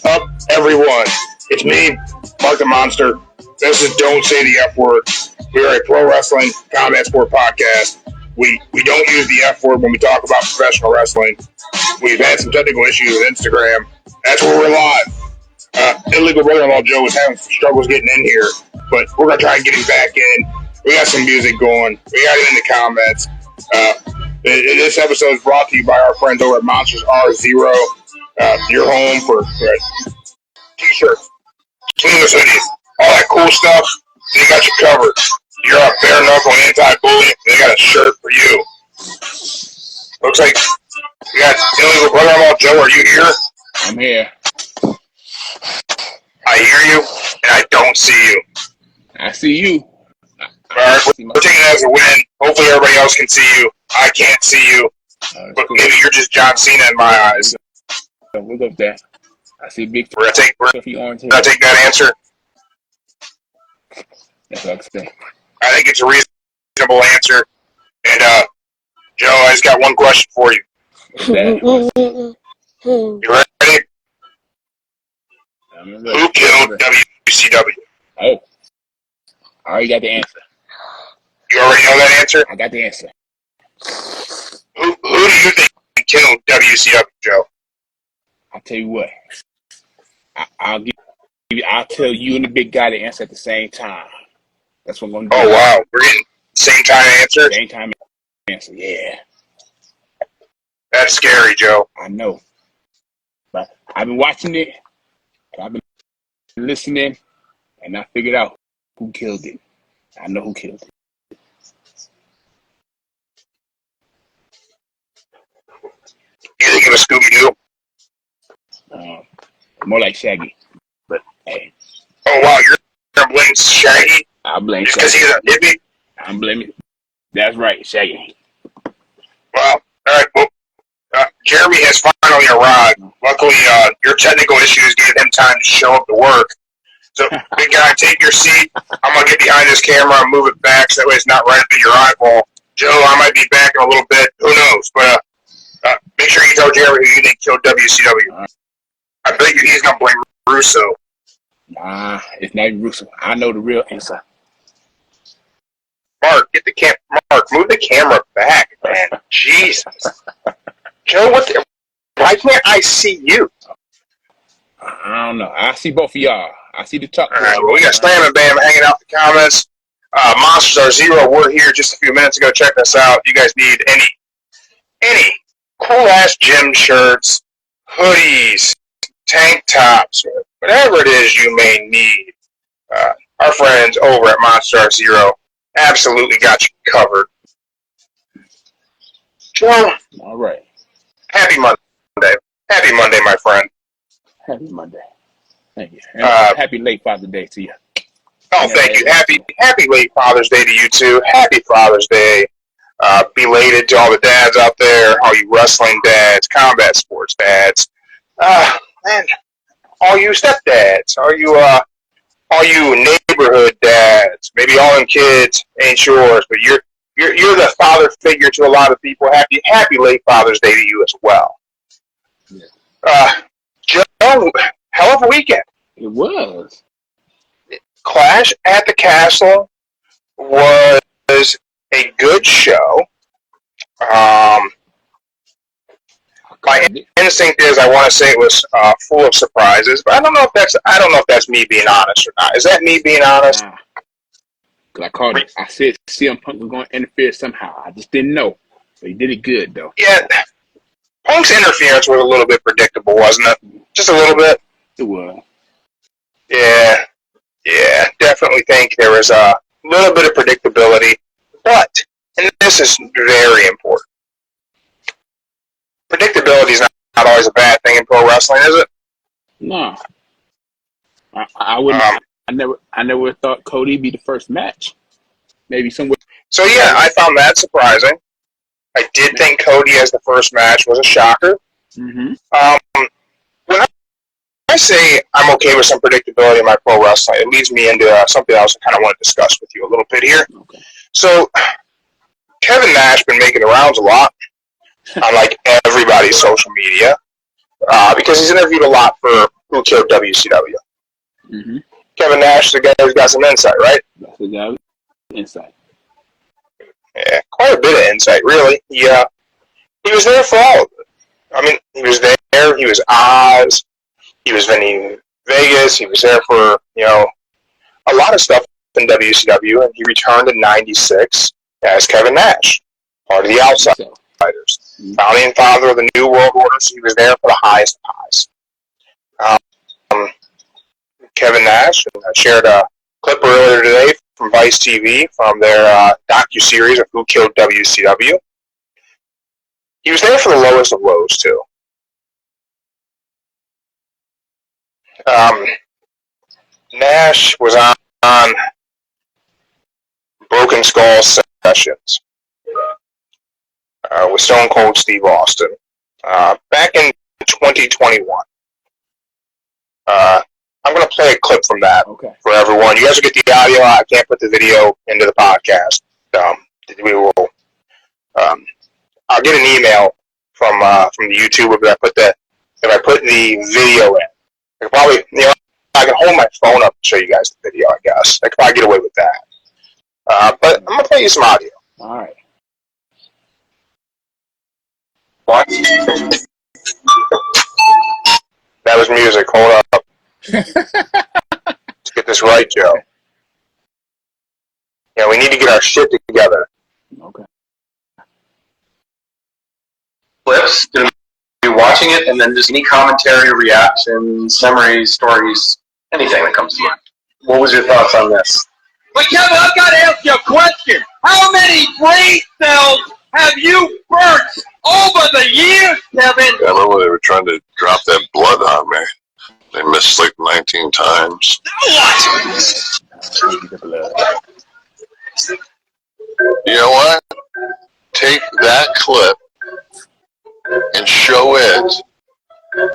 up, everyone? It's me, Mark the Monster. This is Don't Say the F Word. We are a pro wrestling combat sport podcast. We don't use the F word when we talk about professional wrestling. We've had some technical issues with Instagram. That's where we're live. Illegal brother-in-law Joe was having some struggles getting in here, but we're going to try and get him back in. We got some music going. We got it in the comments. This episode is brought to you by our friends over at Monsters R0. Your home for t-shirts, sleeveless hoodies, all that cool stuff. They got you covered. You're a bare knuckle anti-bully. They got a shirt for you. Looks like we got illegal brother-in-law Joe. Are you here? I'm here. I hear you, and I don't see you. I see you. All right, we're taking it as a win. Hopefully everybody else can see you. I can't see you, but cool. Maybe you're just John Cena in my eyes. Look up there. I see big. We're gonna take that answer. That's what I expect. I think it's a reasonable answer. And Joe, I just got one question for you. You ready? Who killed WCW? Oh, I already got the answer. You already know that answer? I got the answer. Who do you think killed WCW, Joe? I'll tell you what. I'll tell you and the big guy the answer at the same time. That's what I'm going to do. Oh, wow. We're getting same time answer? Same time answer, yeah. That's scary, Joe. I know. But I've been watching it, and I've been listening, and I figured out who killed it. I know who killed it. You think it was Scooby-Doo? More like Shaggy. But, hey. Oh, wow. You're going to blame Shaggy? I blame Just Shaggy. because he's a hippie? I'm blaming. That's right, Shaggy. Wow. All right. Well, Jeremy has finally arrived. Luckily, your technical issues gave him time to show up to work. So, big guy, take your seat. I'm going to get behind this camera and move it back so that way it's not right up in your eyeball. Joe, I might be back in a little bit. Who knows? But make sure you tell Jeremy who you think killed WCW. I bet you he's going to blame Russo. Nah, it's not even Russo. I know the real answer. Mark, Mark, move the camera back, man. Jesus. Joe, why can't I see you? I don't know. I see both of y'all. I see the top. All right, well, we got Slam and Bam hanging out in the comments. Monsters R0 were here just a few minutes ago. Check us out. If you guys need any cool-ass gym shirts, hoodies, tank tops, whatever it is you may need, our friends over at Monster R0 absolutely got you covered. Joe, all right. Happy Monday. Happy Monday, my friend. Happy Monday. Thank you. Happy late Father's Day to you. Oh, thank you. Happy late Father's Day to you, too. Happy Father's Day. Belated to all the dads out there, all you wrestling dads, combat sports dads, and all you stepdads, all you neighborhood dads. Maybe all them kids ain't yours, but you're the father figure to a lot of people. Happy late Father's Day to you as well. Yeah. Joe, hell of a weekend. It was. Clash at the Castle was a good show. My instinct is I want to say it was full of surprises, but I don't know if that's me being honest or not. Is that me being honest? Cause I called it. I said CM Punk was going to interfere somehow. I just didn't know, but he did it good though. Yeah, Punk's interference was a little bit predictable, wasn't it? Just a little bit. It was. Yeah, definitely think there was a little bit of predictability, but, and this is very important, predictability is not always a bad thing in pro wrestling, is it? No. I wouldn't. I never thought Cody be the first match. Maybe somewhere. So yeah, I found that surprising. I did think Cody as the first match was a shocker. Mm-hmm. When I say I'm okay with some predictability in my pro wrestling, it leads me into something else I kind of want to discuss with you a little bit here. Okay. So Kevin Nash been making the rounds a lot on like everybody's social media because he's interviewed a lot for Who Killed WCW. Mm-hmm. Kevin Nash is the guy who's got some insight, right? That's the guy with insight. Yeah, quite a bit of insight, really. He was there for all of it. I mean, he was there. He was Oz. He was Vinny Vegas. He was there for, a lot of stuff in WCW, and he returned in '96 as Kevin Nash, part of the Outsiders, founding father of the New World Order. So he was there for the highest of highs. Kevin Nash shared a clip earlier today from Vice TV from their docu-series of Who Killed WCW. He was there for the lowest of lows, too. Nash was on Broken Skull Sessions with Stone Cold Steve Austin back in 2021. I'm going to play a clip from that for everyone. You guys will get the audio. I can't put the video into the podcast. We will. I'll get an email from the YouTuber if I put the video in. I could probably, I can hold my phone up and show you guys the video. I guess I could probably get away with that. But I'm gonna play you some audio. All right. What? That was music. Hold up. Let's get this right, Joe. Yeah, we need to get our shit together. Okay. Clips, gonna be watching it, and then just any commentary, reactions, memories, stories, anything that comes to mind. What was your thoughts on this? But Kevin, I've got to ask you a question. How many brain cells have you burnt over the years, Kevin? I remember they were trying to drop that blood on me. They missed like 19 times. What? You know what? Take that clip and show it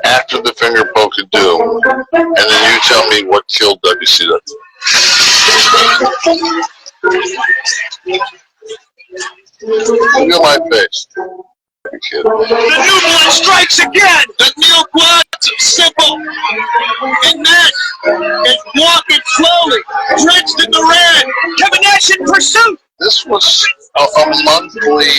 after the finger poke of doom, and then you tell me what killed WCW. Look at my face. The new blood strikes again! The new blood's simple! And Nash is walking slowly, drenched in the red. Kevin Nash in pursuit! This was a monthly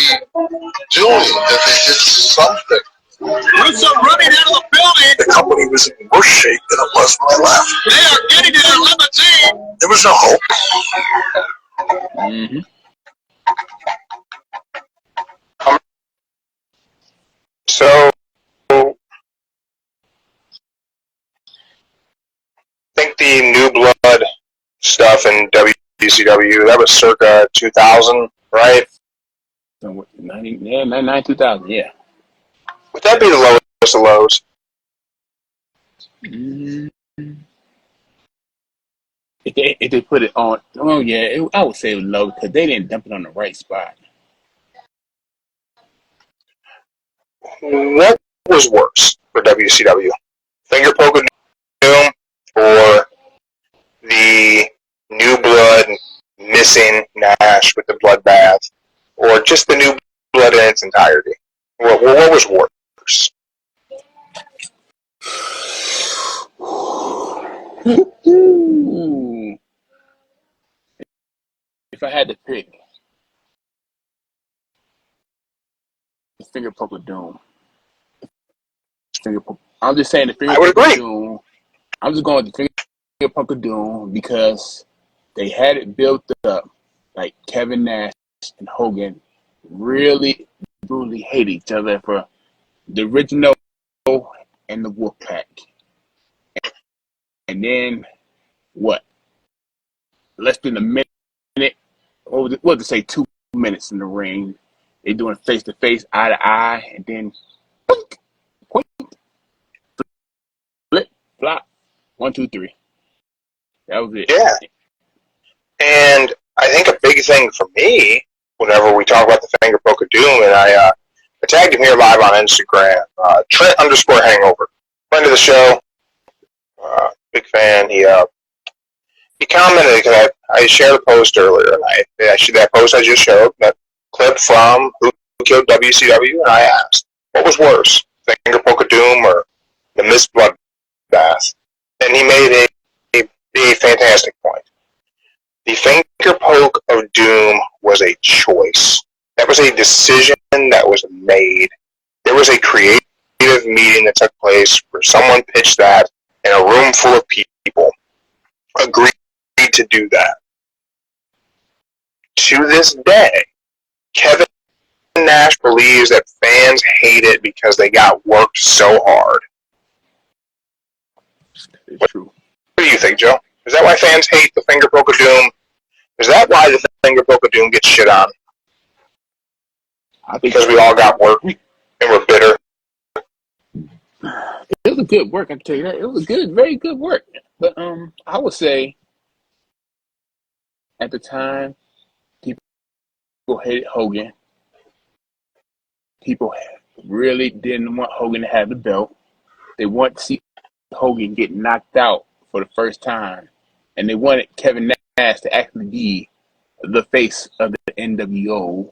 doing that they did something. Russo running out of the building. The company was in worse shape than it was when I left. They are getting to their limousine. There was no hope. Mm-hmm. So, I think the New Blood stuff in WCW, that was circa 2000, right? 99, 2000, yeah. Would that be the lowest of lows? Mm-hmm. If they put it on, I would say it was low because they didn't dump it on the right spot. What was worse for WCW? Finger poke of doom or the New Blood missing Nash with the bloodbath, or just the New Blood in its entirety? What was worse? If I had to pick, the finger poke of doom. I'm just saying the finger poke of doom. I'm just going with the finger poke of doom because they had it built up like Kevin Nash and Hogan really brutally hate each other for the original and the Wolfpack. And then what? Less than a minute, what was it say, 2 minutes in the ring. They doing face to face, eye to eye, and then point, flip, flop, 1, 2, 3. That was it. Yeah. And I think a big thing for me, whenever we talk about the finger poke of doom, and I tagged him here live on Instagram, Trent_Hangover, friend of the show, big fan. He commented because I shared a post earlier, and that post I just showed, that clip from Who Killed WCW, and I asked, what was worse, finger poke of doom or the missed blood bath, and he made a fantastic point. The finger poke of doom was a choice. That was a decision that was made. There was a creative meeting that took place where someone pitched that, and a room full of people agreed to do that. To this day, Kevin Nash believes that fans hate it because they got worked so hard. It's true. What do you think, Joe? Is that why fans hate the finger poke of doom? Is that why the finger poke of doom gets shit on? Because we all got worked and we're bitter. It was a good work, I can tell you that. It was good, very good work. But I would say at the time, people hated Hogan. People really didn't want Hogan to have the belt. They wanted to see Hogan get knocked out for the first time. And they wanted Kevin Nash to actually be the face of the NWO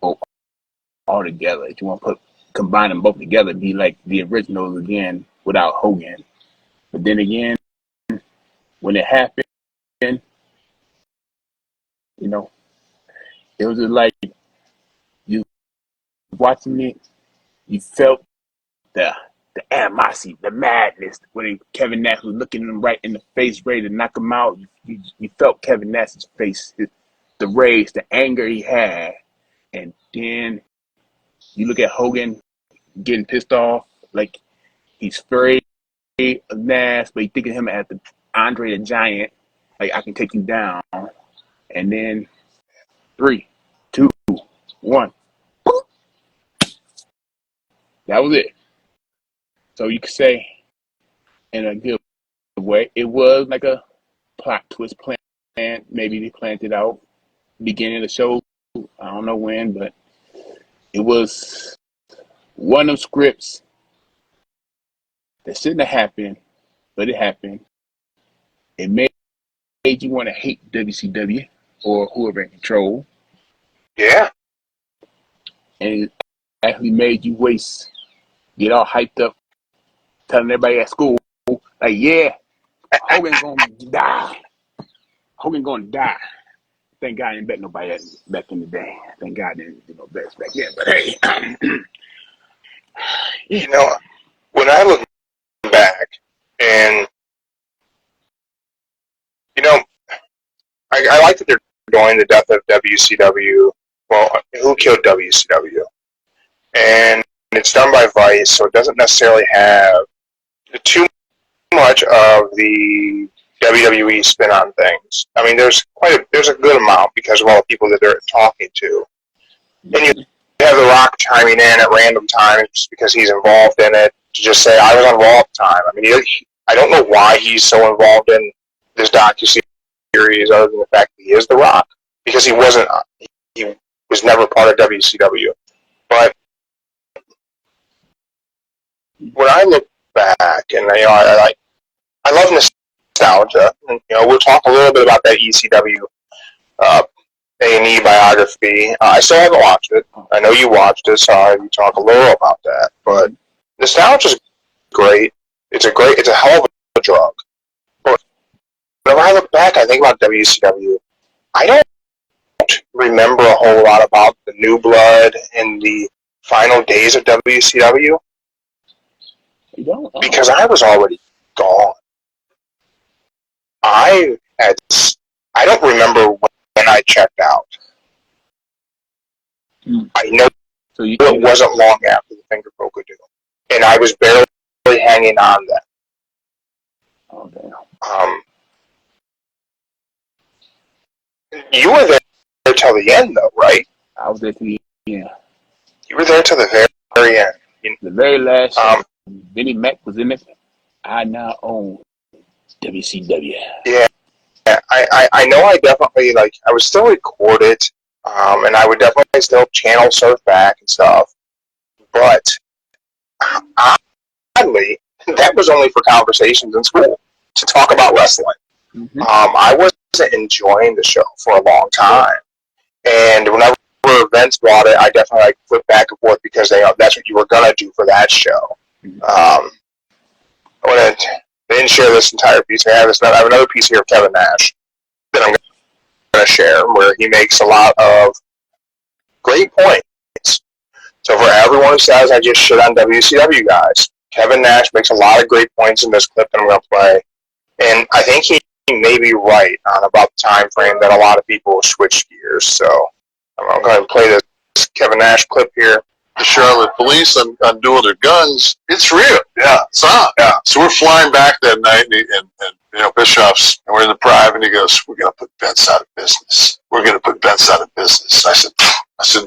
all together. If you want to combine them both together, be like the originals again without Hogan. But then again, when it happened, you know, it was just like you watching it, you felt the animosity, the madness when Kevin Nash was looking him right in the face, ready to knock him out. You felt Kevin Nash's face, the rage, the anger he had, and then you look at Hogan getting pissed off, like he's afraid of Nash, but you think of him as the Andre the Giant, like I can take you down, and then 3, 2, 1, that was it. So you could say, in a good way, it was like a plot twist plan. Maybe they planned it out beginning of the show. I don't know when, but it was one of them scripts that shouldn't have happened, but it happened. It made you want to hate WCW or whoever in control. Yeah. And it actually made you get all hyped up, telling everybody at school, like, yeah, Hogan's gonna die. Hogan's gonna die. Thank God I didn't bet nobody back in the day. Thank God I didn't do no bets back then. But hey, you know, when I look back, and you know, I like that they're doing the death of WCW. Well, who killed WCW? And it's done by Vice, so it doesn't necessarily have too much of the WWE spin on things. I mean, there's a good amount because of all the people that they're talking to. And you have The Rock chiming in at random times just because he's involved in it to just say, I was on Raw at the time. I mean, I don't know why he's so involved in this docu-series other than the fact that he is The Rock, because he was never part of WCW. But when I look back, and I love nostalgia, and we'll talk a little bit about that ECW A&E biography. I still haven't watched it. I know you watched it, so I can talk a little about that. But nostalgia is great. It's a hell of a drug. But whenever I look back, I think about WCW. I don't remember a whole lot about the New Blood and the final days of WCW because I was already gone. I don't remember when I checked out. I know it wasn't long after the finger poke of doom, and I was barely hanging on then. Oh, damn. You were there till the end, though, right? I was there till the end. You were there till the very end. The very last show, Vinnie Mac was in it. I now own WCW. Yeah, I know. I definitely I would still record it, and I would definitely still channel surf back and stuff. But oddly, that was only for conversations in school to talk about wrestling. Mm-hmm. I wasn't enjoying the show for a long time, and whenever events brought it, I definitely flipped back and forth because that's what you were gonna do for that show. Mm-hmm. They didn't share this entire piece. I have another piece here of Kevin Nash that I'm going to share where he makes a lot of great points. So for everyone who says I just shit on WCW guys, Kevin Nash makes a lot of great points in this clip that I'm going to play. And I think he may be right on about the time frame that a lot of people switch gears. So I'm going to play this Kevin Nash clip here. The Charlotte police on doing their guns. It's real. Yeah, it's on. Yeah. So we're flying back that night, and Bischoff's, and we're in the private, and he goes, "We're going to put Vince out of business. We're going to put Vince out of business." I said,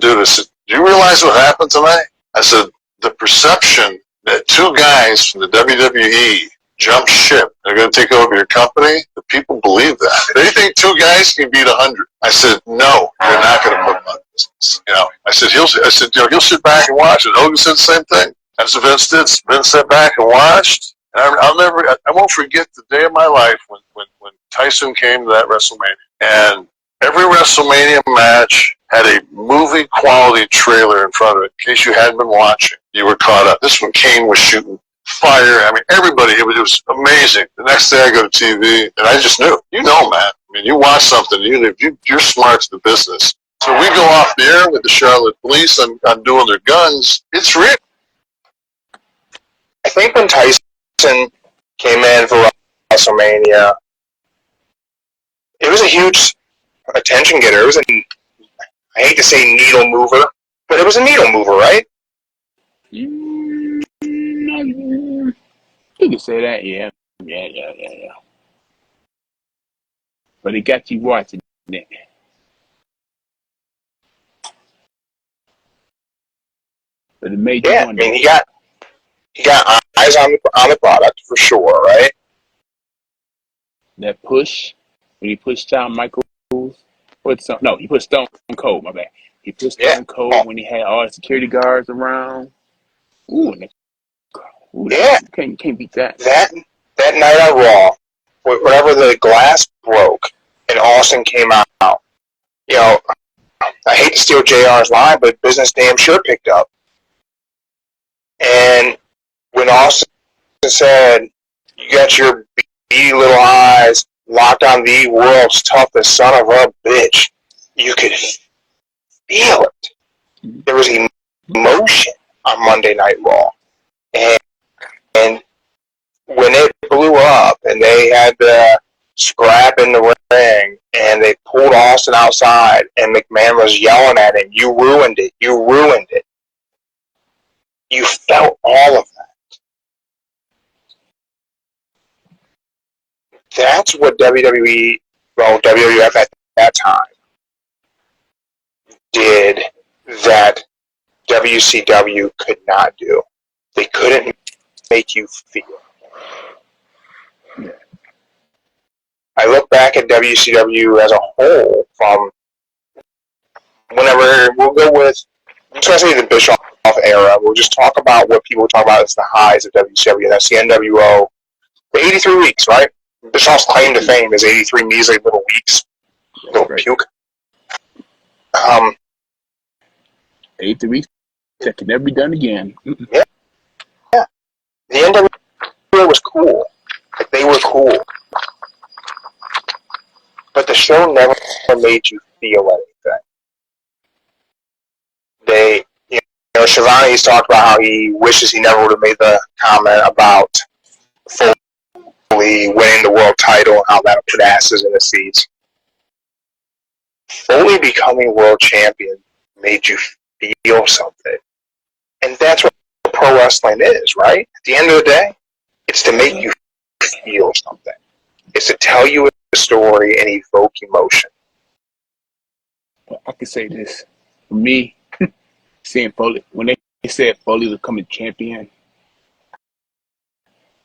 dude, do you realize what happened tonight? I said, the perception that two guys from the WWE jump ship, they're going to take over your company, the people believe that. They think two guys can beat 100. I said, no, you're not going to put him out of business. I said, he'll sit back and watch it. Hogan said the same thing. That's what Vince did. Vince sat back and watched. And I won't forget the day of my life when Tyson came to that WrestleMania. And every WrestleMania match had a movie quality trailer in front of it. In case you hadn't been watching, you were caught up. This one, Kane was shooting fire. I mean, everybody, it was amazing. The next day I go to TV, and I just knew. Man. I mean, you watch something, you're smart to the business. So we go off the air with the Charlotte police on doing their guns. It's real. I think when Tyson came in for WrestleMania, it was a huge attention getter. It was I hate to say needle mover, but it was a needle mover, right? You can say that, yeah. But it got you watching it. But it made you wonder. I mean, he got eyes on the product for sure, right? That push when he pushed down Michaels. He pushed Stone Cold. My bad. He pushed Stone Cold when he had all the security guards around. Can't beat that. That night on Raw, whenever the glass broke and Austin came out, I hate to steal JR's line, but business damn sure picked up. And when Austin said, "You got your beady little eyes locked on the world's toughest son of a bitch," you could feel it. There was emotion on Monday Night Raw. And when it blew up and they had the scrap in the ring and they pulled Austin outside and McMahon was yelling at him, "You ruined it. You ruined it." You felt all of that. That's what WWF at that time did that WCW could not do. They couldn't make you feel. I look back at WCW as a whole from whenever we'll go with, I'm just going to say the Bischoff era. We'll just talk about what people talk about as the highs of WCW. That's the NWO. The 83 weeks, right? Bischoff's claim to fame is 83 measly little weeks. Little puke. 83 weeks that can never be done again. Yeah. The NWO was cool. Like, they were cool. But the show never made you feel anything. Shivani's talked about how he wishes he never would have made the comment about Foley winning the world title and how that put asses in the seats. Foley becoming world champion made you feel something. And that's what pro wrestling is, right? At the end of the day, it's to make you feel something. It's to tell you a story and evoke emotion. I can say this. For me, seeing Foley, when they said Foley was coming champion,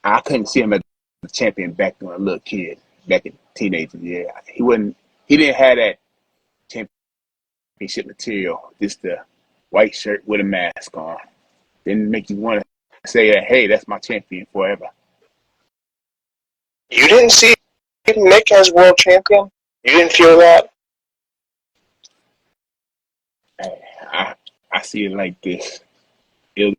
I couldn't see him as a champion back when I was a little kid, back in teenager. Yeah, he didn't have that championship material. Just the white shirt with a mask on. Didn't make you want to say that, hey, that's my champion forever. You didn't see Mick as world champion? You didn't feel that? I see it like this. It'll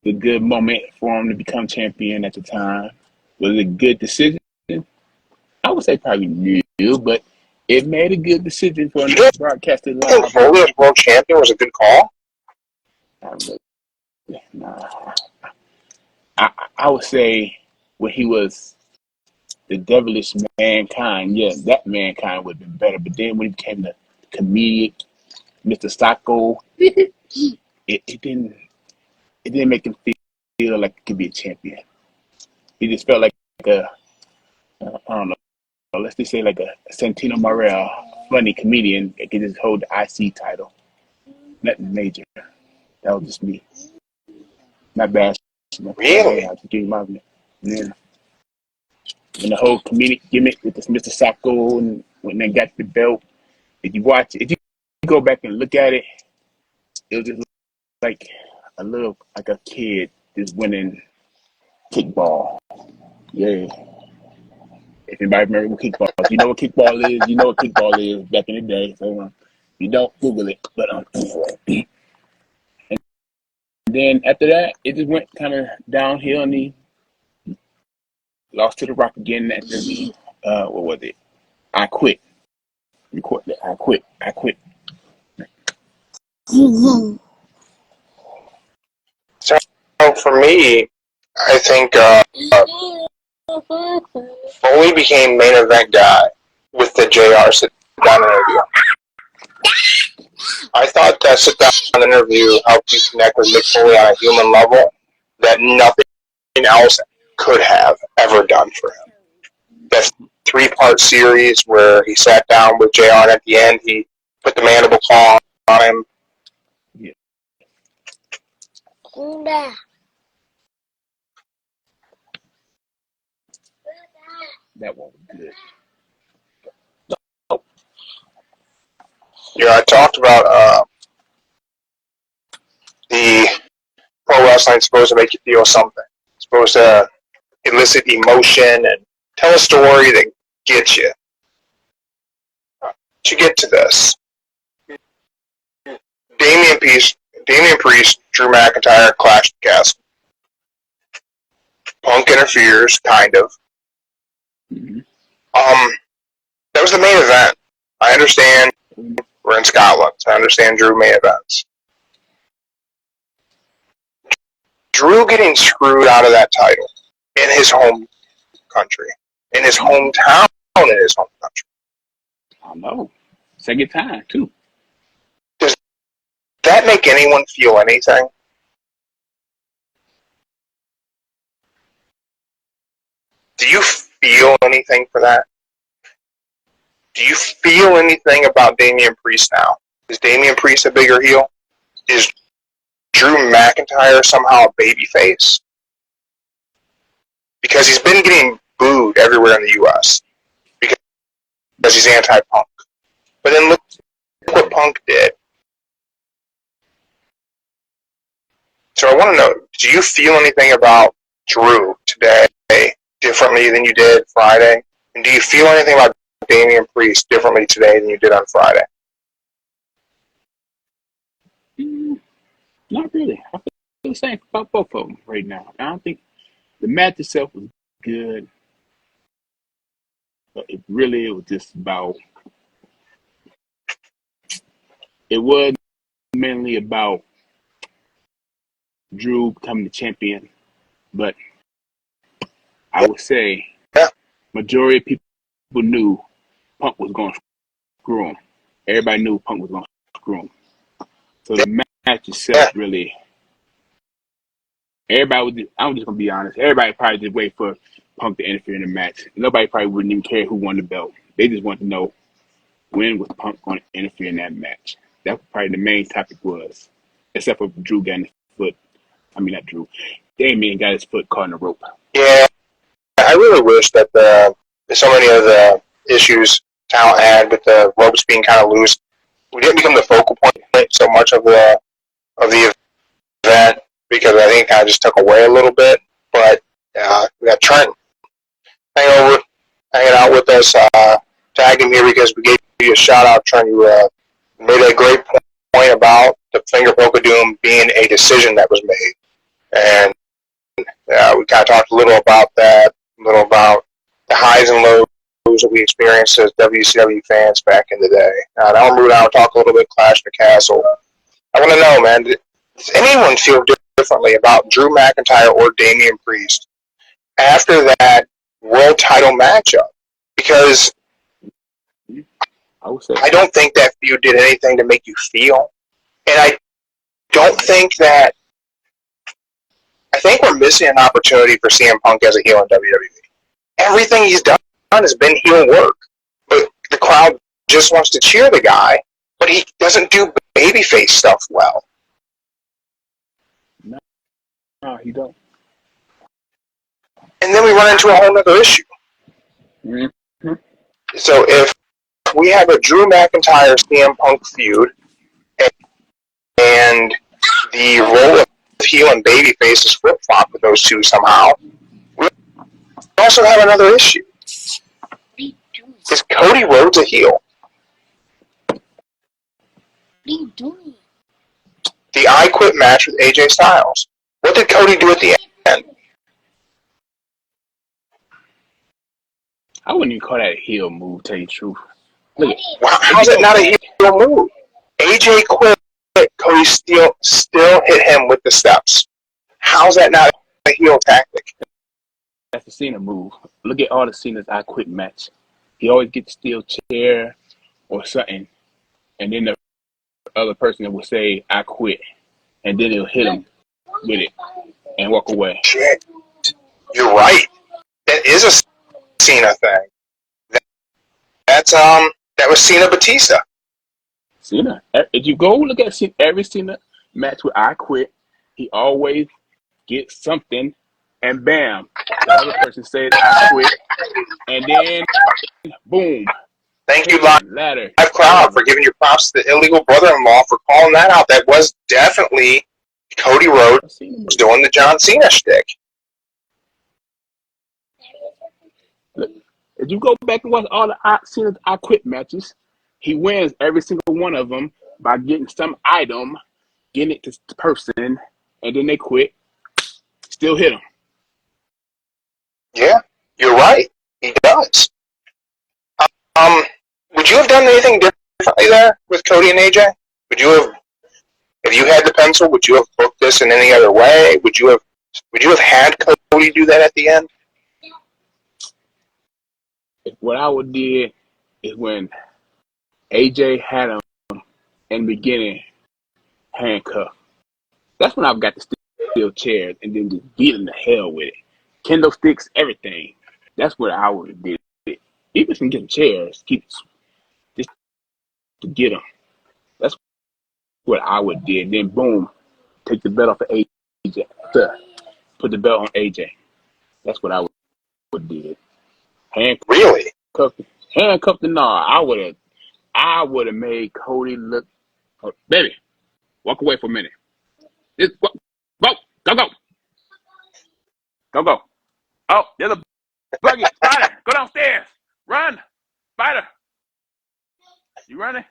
a good moment for him to become champion at the time. Was it a good decision? I would say probably new, but it made a good decision for him to broadcast it live. I think Foley as world champion was a good call. Nah. I would say when he was the devilish mankind, yeah, that mankind would have been better. But then when he became the comedic Mr. Sacco, it didn't make him feel like he could be a champion. He just felt like I don't know, let's just say like a Santino Morel, funny comedian that could just hold the IC title. Nothing major. That was just me. Not bad. Really? I just gave you my opinion. Yeah. And the whole comedic gimmick with this Mr. Sacco, and when they got the belt, if you go back and look at it, it was just like like a kid just winning kickball. Yeah. If anybody remember what kickball is, you know what kickball is. You know what kickball is back in the day. So you don't Google it. But and then after that, it just went kind of downhill, and he lost to The Rock again. After what was it? I quit. Record that. I quit. So for me, I think Foley became main event guy with the JR sit-down interview. I thought that sit-down interview helped you connect with Mick Foley on a human level that nothing else could have ever done for him. That 3-part series where he sat down with JR, and at the end he put the mandible claw on him. Yeah. That one was good. I talked about the pro wrestling supposed to make you feel something. It's supposed to elicit emotion and tell a story that gets you. To get to this, Damian Priest, Drew McIntyre, Clash the Castle. Punk interferes, kind of. Mm-hmm. That was the main event. I understand we're in Scotland. So I understand Drew main events. Drew getting screwed out of that title in his home country, in his hometown, in his home country. I know. Second time too. Does that make anyone feel anything? Do you feel anything for that? Do you feel anything about Damian Priest now? Is Damian Priest a bigger heel? Is Drew McIntyre somehow a babyface? Because he's been getting booed everywhere in the U.S. because he's anti-Punk. But then look what Punk did. So I want to know, do you feel anything about Drew today differently than you did Friday? And do you feel anything about Damian Priest differently today than you did on Friday? Not really. I feel the same about both of them right now. I don't think the match itself was good, but it was just about. It was mainly about Drew becoming the champion, but I would say majority of people knew Punk was going to screw him. Everybody knew Punk was going to screw him. So the match itself really, everybody I'm just going to be honest, everybody probably just wait for Punk to interfere in the match. Nobody probably wouldn't even care who won the belt. They just want to know when was Punk going to interfere in that match. That's probably the main topic was, except for Drew getting his foot. I mean, not Drew. Damien got his foot caught in the rope. Yeah, I really wish that so many of the issues talent had with the ropes being kind of loose, we didn't become the focal point so much of the event, because I think it kind of just took away a little bit. But we got Trent hanging out with us, tagged him here because we gave you a shout out. Trent, you made a great point about the finger poke of doom being a decision that was made. And we kind of talked a little about that, a little about the highs and lows that we experienced as WCW fans back in the day. Now I'm moving on and talk a little bit Clash of the Castle. I want to know, man, does anyone feel differently about Drew McIntyre or Damian Priest after that world title matchup? Because I don't think that feud did anything to make you feel. And I don't think that. I think we're missing an opportunity for CM Punk as a heel in WWE. Everything he's done has been heel work. But the crowd just wants to cheer the guy, but he doesn't do babyface stuff well. No, he don't. And then we run into a whole other issue. Mm-hmm. So if we have a Drew McIntyre CM Punk feud, and the role of heel and babyface is flip-flop with those two somehow, we also have another issue. Is Cody Rhodes a heel? What are you doing? The I Quit match with AJ Styles. What did Cody do at the end? I wouldn't even call that a heel move, tell you the truth. Look at How's it not a heel move? AJ quit. Cody still hit him with the steps. How's that not a heel tactic? That's the Cena move. Look at all the Cena's I Quit match. He always gets the steel chair or something, and then the other person will say, I quit. And then he'll hit him with it and walk away. Shit. You're right. That is a Cena thing. That was Cena Batista. Cena. If you go look at every Cena match with I Quit, he always gets something, and bam, the other person says I quit, and then boom. Thank you, live crowd, for giving your props to the illegal brother-in-law for calling that out. That was definitely Cody Rhodes doing the John Cena shtick. Look, if you go back and watch all the Cena's I Quit matches, he wins every single one of them by getting some item, getting it to the person, and then they quit. Still hit him. Yeah, you're right. He does. Would you have done anything differently there with Cody and AJ? Would you have, if you had the pencil, would you have booked this in any other way? Would you have had Cody do that at the end? What I would did is when AJ had him in the beginning handcuffed. That's when I've got the steel chairs and then just beat him to hell with it. Kendo sticks, everything. That's what I would have did. Even some getting chairs, just to get them. That's what I would did. Then boom, take the belt off of AJ. Put the belt on AJ. That's what I would did. Handcuffed the gnaw. I would have made Cody look. Oh, baby, walk away for a minute. Just go. Oh, there's a buggy. Spider, go downstairs. Run, Spider. You running?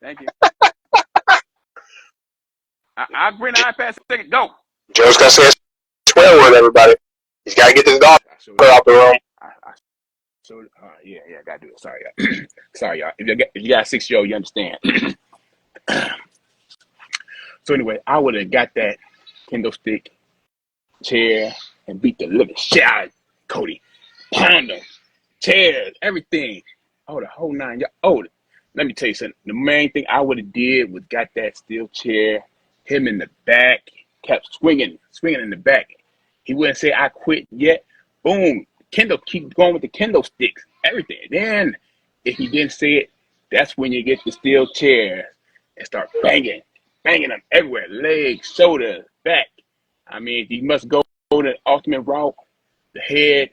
Thank you. I'll bring the iPad in a second. Go. Joe's got to say a swear word, everybody. He's got to get this dog out the room. Yeah, I got to do it. Sorry, y'all. Sorry, y'all. If you got a 6-year-old, you understand. So anyway, I would have got that kendo stick chair and beat the living shit out of Cody. Pound him. Chairs, everything. Oh, the whole nine. Let me tell you something. The main thing I would have did was got that steel chair, him in the back, kept swinging in the back. He wouldn't say I quit yet. Boom. Keep going with the kendo sticks, everything. Then, if he didn't say it, that's when you get the steel chair and start banging them everywhere. Legs, shoulders, back. I mean, you must go the ultimate route, the head,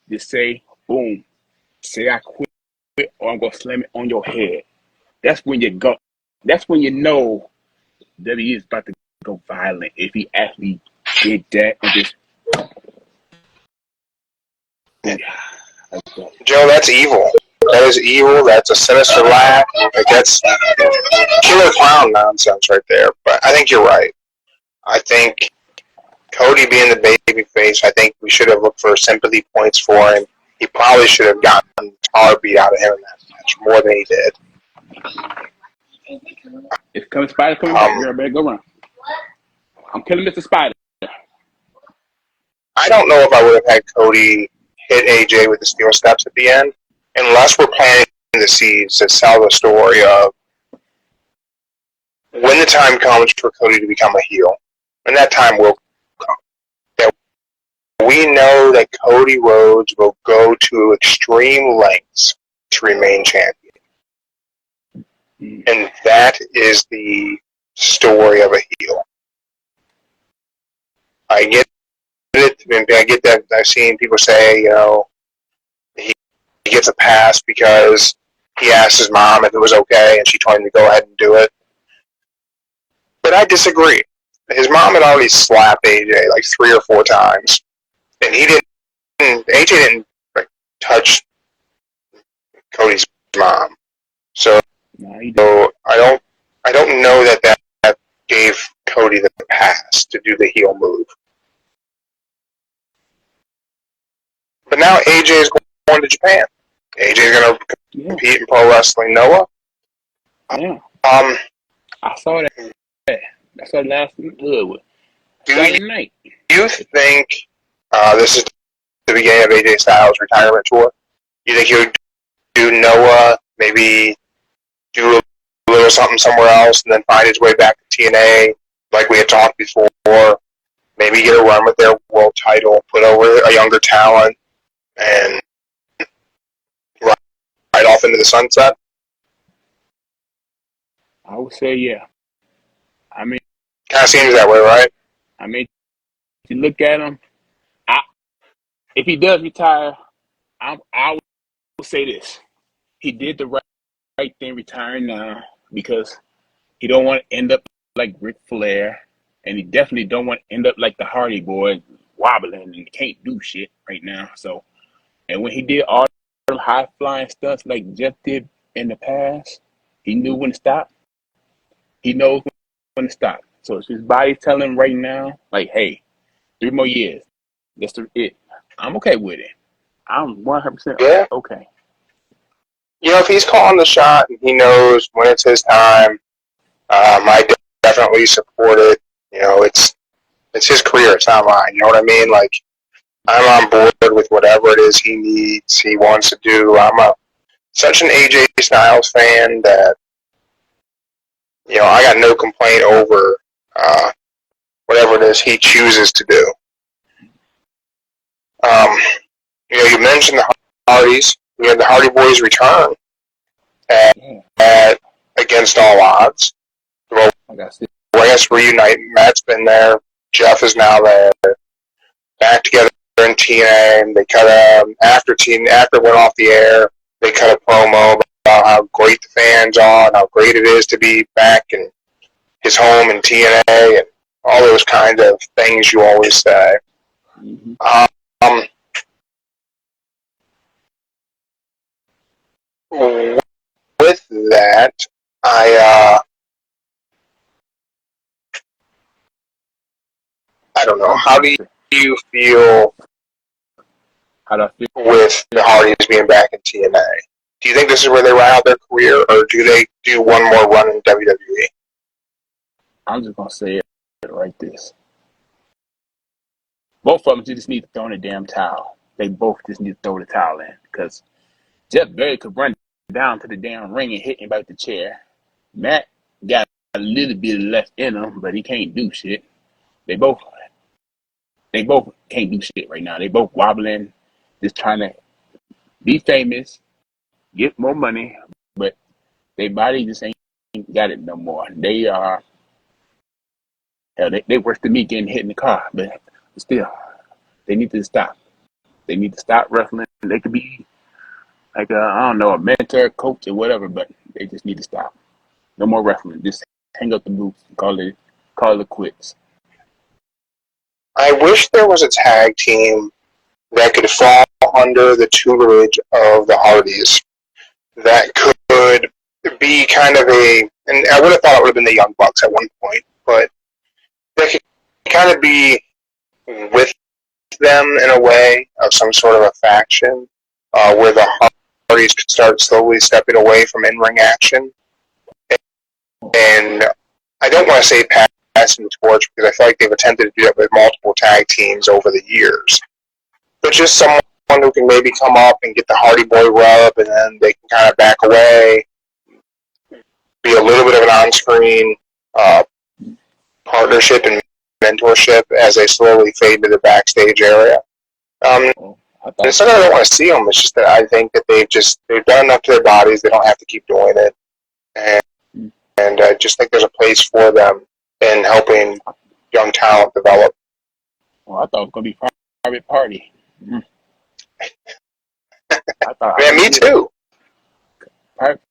just say, boom, say I quit, or I'm going to slam it on your head. That's when you go. That's when you know WWE is about to go violent. If he actually did that and just... Joe, that's evil. That is evil. That's a sinister laugh. Like, that's killer clown nonsense right there. But I think you're right. I think Cody being the baby face, I think we should have looked for sympathy points for him. He probably should have gotten the tar beat out of him in that match more than he did. If Spider coming back, girl, better go run. I'm killing Mr. Spider. I don't know if I would have had Cody hit AJ with the steel steps at the end, unless we're planting the seeds to tell the story of when the time comes for Cody to become a heel, and that time will come. That we know that Cody Rhodes will go to extreme lengths to remain champion. And that is the story of a heel. I get it. I get that. I've seen people say, he gets a pass because he asked his mom if it was okay, and she told him to go ahead and do it. But I disagree. His mom had already slapped AJ like 3 or 4 times, and he didn't. AJ didn't touch Cody's mom, so I don't know that gave Cody the pass to do the heel move. But now AJ is going to Japan. AJ is going to compete in pro wrestling Noah. Yeah. I saw that. I saw last Saturday night. Do you think this is the beginning of AJ Styles' retirement tour? Do you think he would do Noah, maybe do a little something somewhere else, and then find his way back to TNA, like we had talked before? Maybe get a run with their world title, put over a younger talent, and ride off into the sunset? I would say, yeah. I mean, kind of seems that way, right? I mean, if you look at him, if he does retire, I will say this: he did the right thing retiring now because he don't want to end up like Ric Flair, and he definitely don't want to end up like the Hardy Boys, wobbling and can't do shit right now. So, and when he did all the high flying stunts like Jeff did in the past, he knew when to stop. He knows when to stop. So if his body's telling him right now, like, hey, 3 more years, that's it. I'm okay with it. I'm 100% okay. If he's calling the shot and he knows when it's his time, I definitely support it. It's his career. It's not mine. You know what I mean? Like, I'm on board with whatever it is he needs, he wants to do. I'm such an AJ Styles fan that, I got no complaint over whatever it is he chooses to do. You mentioned the Hardys. We had the Hardy Boys return at Against All Odds. Well, I guess reunite. Matt's been there. Jeff is now there. Back together in TNA. And they cut after it went off the air, they cut a promo about how great the fans are and how great it is to be back in his home in TNA and all those kinds of things you always say. Mm-hmm. With that, I don't know. How do you feel with the Hardys being back in TNA? Do you think this is where they run out their career, or do they do one more run in WWE? I'm just going to say it like this. Both of them just need to throw in a damn towel. They both just need to throw the towel in because Jeff Berry could run down to the damn ring and hit him by the chair. Matt got a little bit left in him, but he can't do shit. They both can't do shit right now. They both wobbling, just trying to be famous, get more money, but their body just ain't got it no more. They are, they worse than me getting hit in the car, but still, they need to stop. They need to stop wrestling. They could be like a mentor, coach, or whatever, but they just need to stop. No more wrestling. Just hang up the boots and call it quits. I wish there was a tag team that could fall under the tutelage of the Hardys that could be kind of and I would have thought it would have been the Young Bucks at one point, but that could kind of be with them in a way of some sort of a faction, where the Hardys could start slowly stepping away from in-ring action. And I don't want to say passing the torch because I feel like they've attempted to do that with multiple tag teams over the years. But just someone who can maybe come up and get the Hardy Boy rub, and then they can kind of back away, be a little bit of an on-screen partnership and mentorship as they slowly fade to the backstage area. It's not that I don't want to see them. It's just that I think that they've done enough to their bodies. They don't have to keep doing it, and I just think there's a place for them in helping young talent develop. Well, I thought it was gonna be private party. Yeah, me too. Private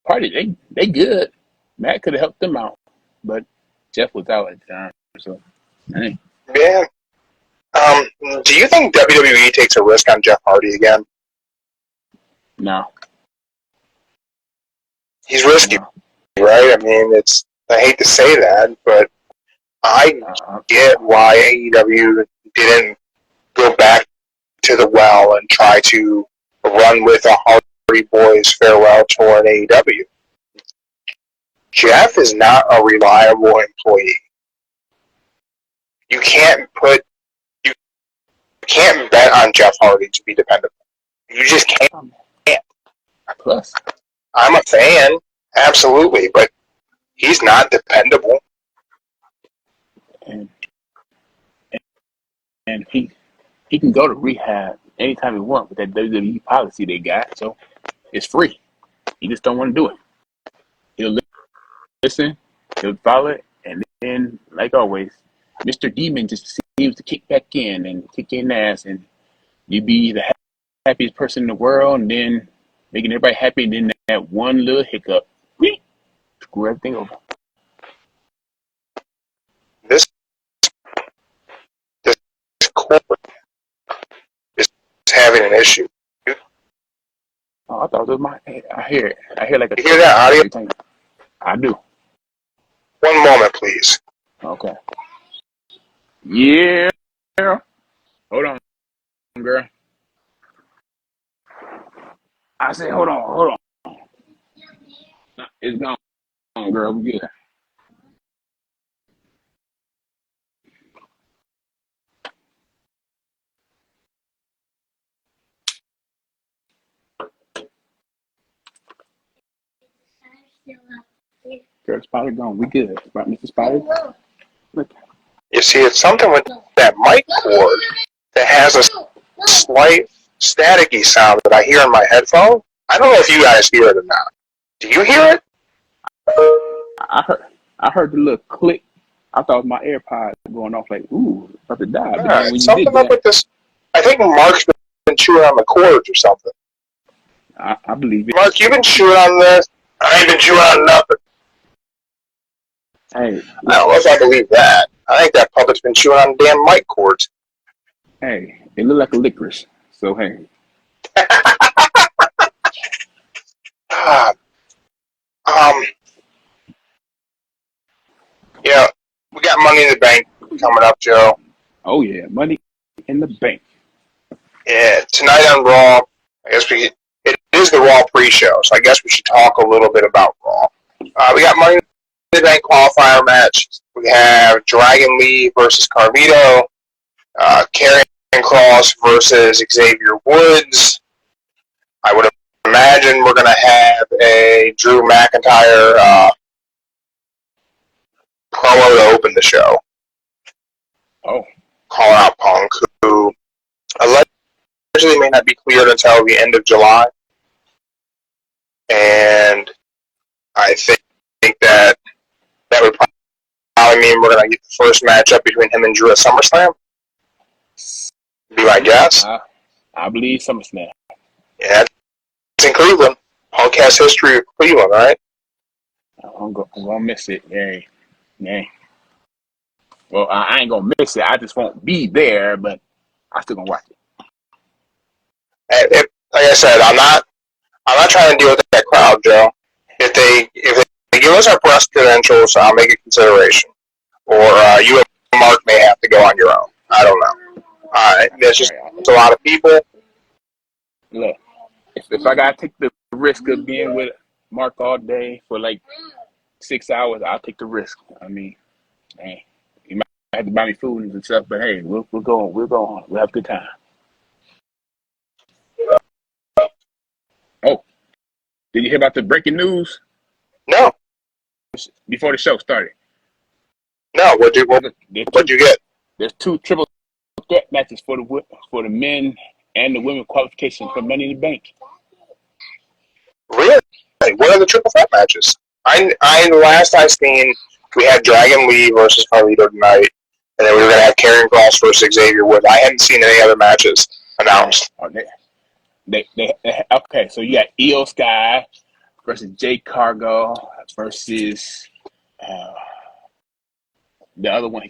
party, they good. Matt could have helped them out, but Jeff was out at the time. So, hey. Yeah. Do you think WWE takes a risk on Jeff Hardy again? No. He's risky, right? I mean, I hate to say that, but I get why AEW didn't go back to the well and try to run with a Hardy Boys farewell tour in AEW. Jeff is not a reliable employee. You can't bet on Jeff Hardy to be dependable. You just can't. Plus, I'm a fan, absolutely, but he's not dependable. And he can go to rehab anytime he wants with that WWE policy they got, so it's free. He just don't want to do it. He'll listen, he'll follow it, and then, like always, Mr. Demon just seems to kick back in and kick in ass, and you be the happiest person in the world, and then making everybody happy, and then that one little hiccup, screw everything over. This corporate is having an issue. Oh, I thought it was my. I hear it. I hear like a. You hear that audio? I do. One moment, please. Okay. Yeah. Hold on, girl. I said, hold on. It's gone, girl. We good. Girl, Spider gone. We good. Right, Mr. Spider? Look. You see, it's something with that mic cord that has a slight staticky sound that I hear in my headphone. I don't know if you guys hear it or not. Do you hear it? I heard the little click. I thought it was my AirPods going off like, ooh, about to die. But then when something up with this. I think Mark's been chewing on the cords or something. I believe it. Mark, you've been chewing on this. I ain't been chewing on nothing. Hey. I don't know if I believe that. I think that puppet's been chewing on damn mic cords. Hey, it looked like a licorice. So, hey. Yeah, we got Money in the Bank coming up, Joe. Oh, yeah, Money in the Bank. Yeah, tonight on Raw, I guess it is the Raw pre-show, so I guess we should talk a little bit about Raw. We got Money in the Bank qualifier match. We have Dragon Lee versus Carlito, Karrion Kross versus Xavier Woods. I would imagine we're going to have a Drew McIntyre promo to open the show. Oh. Calling out Punk, who allegedly may not be cleared until the end of July. And I think that would probably mean we're going to get the first matchup between him and Drew at SummerSlam. Be my guess. I believe SummerSlam. Yeah, it's in Cleveland. Punk has history of Cleveland, right? I'm going to miss it. Yay. Well, I ain't going to miss it. I just won't be there, but I still going to watch it. Like I said, I'm not trying to deal with that crowd, Joe. If they give us our press credentials, I'll make a consideration. Or you and Mark may have to go on your own. I don't know. That's just Right. a lot of people. Look, if I gotta take the risk of being with Mark all day for like 6 hours, I'll take the risk. I mean, hey, you might have to buy me food and stuff, but hey, we'll go on. We'll have a good time. Oh, did you hear about the breaking news No, before the show started? no. What'd you get? There's two triple threat matches for the men and the women qualification for Money in the Bank. Really? What are the triple threat matches? Last I seen, we had Dragon Lee versus Carlito tonight, and then we were gonna have Karrion Kross versus Xavier Woods. I hadn't seen any other matches announced. Oh, okay, so you got Io Sky versus Jade Cargo versus uh, the other one. I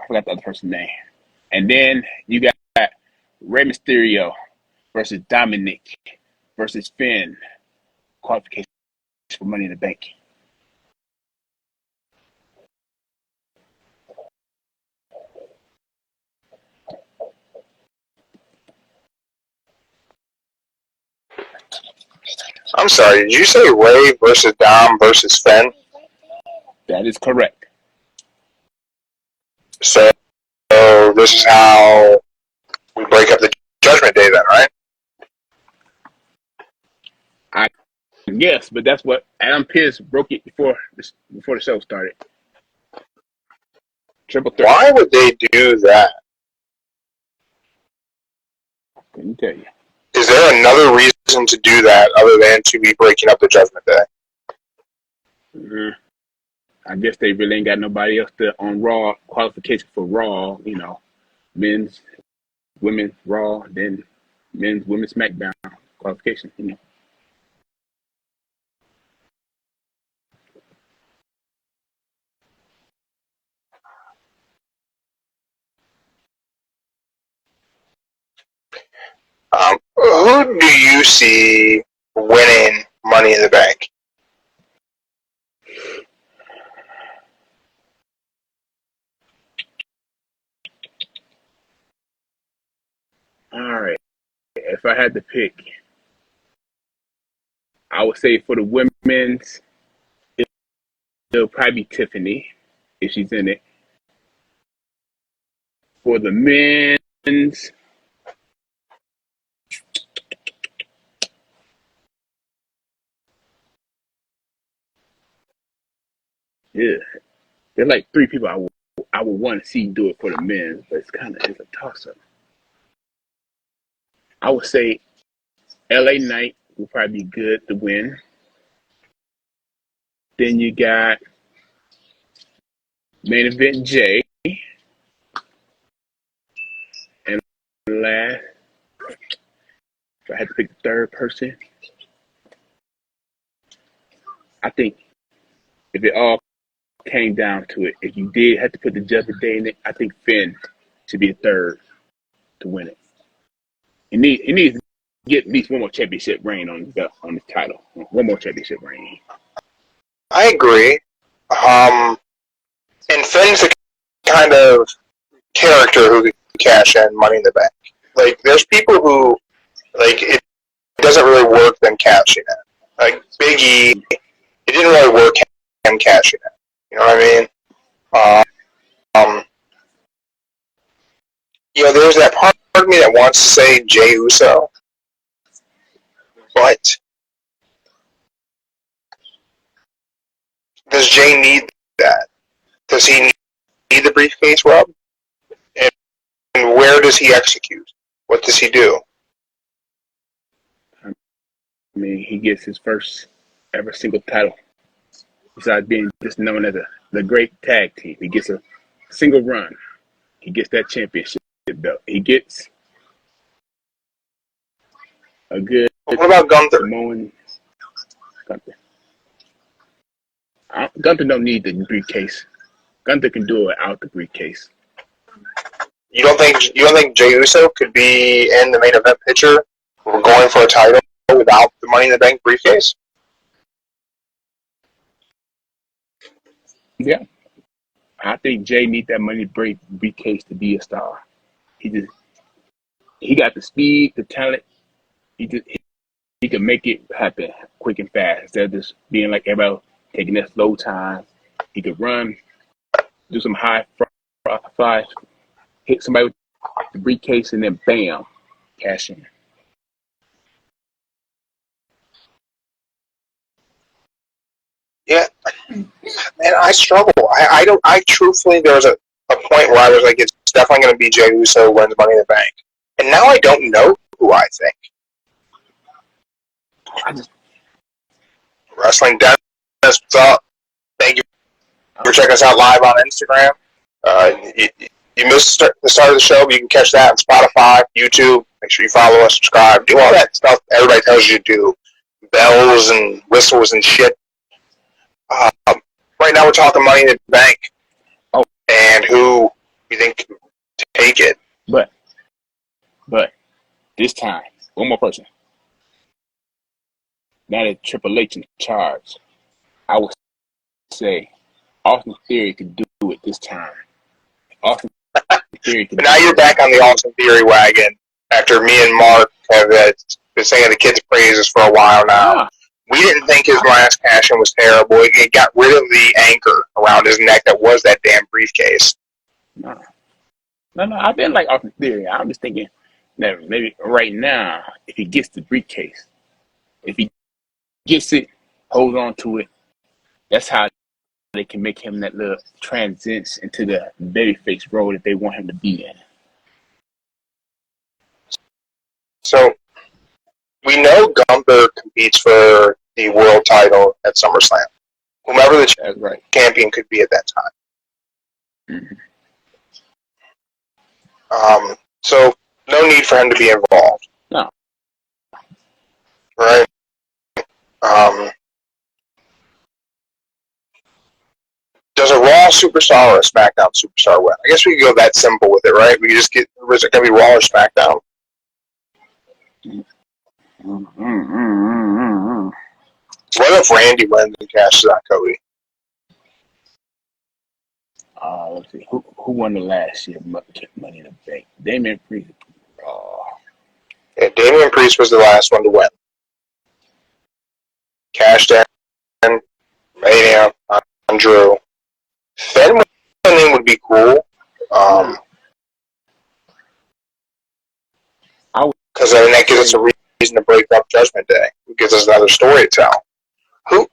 forgot the other person's name. And then you got Rey Mysterio versus Dominic versus Finn qualification for Money in the Bank. I'm sorry, did you say Ray versus Dom versus Finn? That is correct. So this is how we break up the Judgment Day then, right? I guess, but that's what Adam Pearce broke it before the show started. Triple threat. Why would they do that? Couldn't tell you. Is there another reason to do that other than to be breaking up the Judgment Day? I guess they really ain't got nobody else on Raw qualification for Raw. You know, men's, women's Raw, then men's, women's SmackDown qualification. You know. Who do you see winning Money in the Bank? All right. If I had to pick, I would say for the women's, it'll probably be Tiffany if she's in it. For the men's, yeah, there's like three people I would want to see do it for the men's, but it's a toss up. I would say LA Knight will probably be good to win. Then you got main event Jay, and last, if I had to pick the third person, I think if it all came down to it, if you did have to put the Judgment Day in it, I think Finn should be the third to win it. He needs to get at least one more championship reign on his title. One more championship reign. I agree. And Finn's the kind of character who can cash in Money in the Bank. Like, there's people who, like, it doesn't really work them cashing in. Like, Big E, it didn't really work him cashing in. You know what I mean? There's that part of me that wants to say Jey Uso, but does Jey need that? Does he need the briefcase, Rob? And where does he execute? What does he do? I mean, he gets his first ever single title. Besides being just known as the great tag team, he gets a single run. He gets that championship belt. He gets a good What about Gunther? Samoan Gunther. Gunther don't need the briefcase. Gunther can do it without the briefcase. You don't think Jey Uso could be in the main event picture? We're going for a title without the Money in the Bank briefcase? Yeah, I think Jay needs that money briefcase to be a star. he got the speed, the talent. He could make it happen quick and fast instead of just being like everybody taking that slow time. He could run, do some high flies, hit somebody with the briefcase, and then bam, cash in. Yeah, man, I struggle. I truthfully, there was a point where I was like, it's definitely going to be Jey Uso wins Money in the Bank. And now I don't know who I think. I just Wrestling Dennis, what's up? Thank you for checking us out live on Instagram. You missed the start of the show, but you can catch that on Spotify, YouTube. Make sure you follow us, subscribe, do all that stuff everybody tells you to do. Bells and whistles and shit. Right now we're talking Money in the Bank. Oh. And who you think can take it. But this time, one more person. Now that Triple H in charge, I would say Austin Theory could do it this time. Austin Theory could. But now you're back on the Austin Theory wagon after me and Mark have been saying the kid's praises for a while now. We didn't think his last cash-in was terrible. It got rid of the anchor around his neck that was that damn briefcase. No. I didn't like Austin Theory. I'm just thinking that maybe right now, if he gets the briefcase, if he gets it, holds on to it, that's how they can make him that little transcends into the babyface role that they want him to be in. So, we know Gunther competes for the world title at SummerSlam. Whomever the champion could be at that time. Mm-hmm. So, no need for him to be involved. No. Right? Does a Raw superstar or a SmackDown superstar win? I guess we could go that simple with it, right? We just get, is it going to be Raw or SmackDown? What if Randy wins and cashes on Cody? Let's see. Who won the last year Money in the Bank? Damian Priest. Yeah, Damian Priest was the last one to win. Cashed in, Mania on Drew. Finn winning would be cool. Because then that gives us a reason to break up Judgment Day. It gives us another story to tell. Who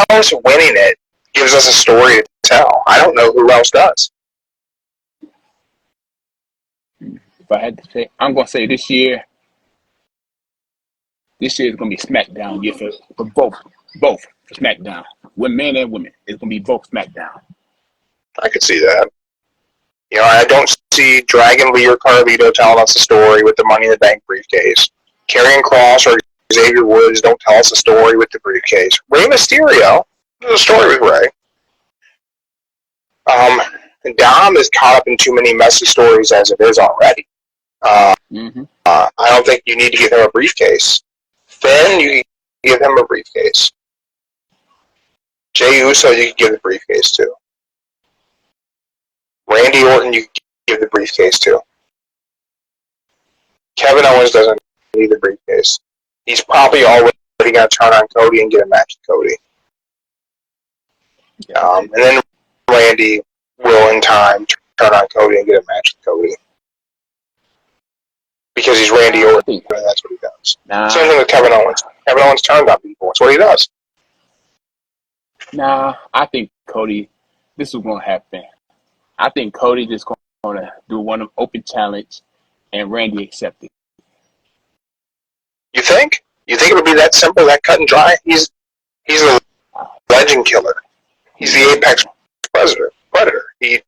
else winning it gives us a story to tell? I don't know who else does. If I had to say, I'm going to say this year is going to be SmackDown year for both for SmackDown. With men and women, it's going to be both SmackDown. I could see that. You know, I don't see Dragon Lee or Carlito telling us a story with the Money in the Bank briefcase. Karrion Kross or Xavier Woods don't tell us a story with the briefcase. Rey Mysterio, there's a story with Rey. Dom is caught up in too many messy stories as it is already. I don't think you need to give him a briefcase. Finn, you can give him a briefcase. Jey Uso, you can give the briefcase to. Randy Orton, you can give the briefcase to. Kevin Owens doesn't need the briefcase. He's probably already going to turn on Cody and get a match with Cody. And then Randy will, in time, turn on Cody and get a match with Cody. Because he's Randy Orton, and that's what he does. Same thing with Kevin Owens. Kevin Owens turns on people. That's what he does. I think Cody, this is going to happen. I think Cody just going to do one of open challenge, and Randy accept it. You think? You think it would be that simple, that cut and dry? He's a legend killer. He's the apex predator. He's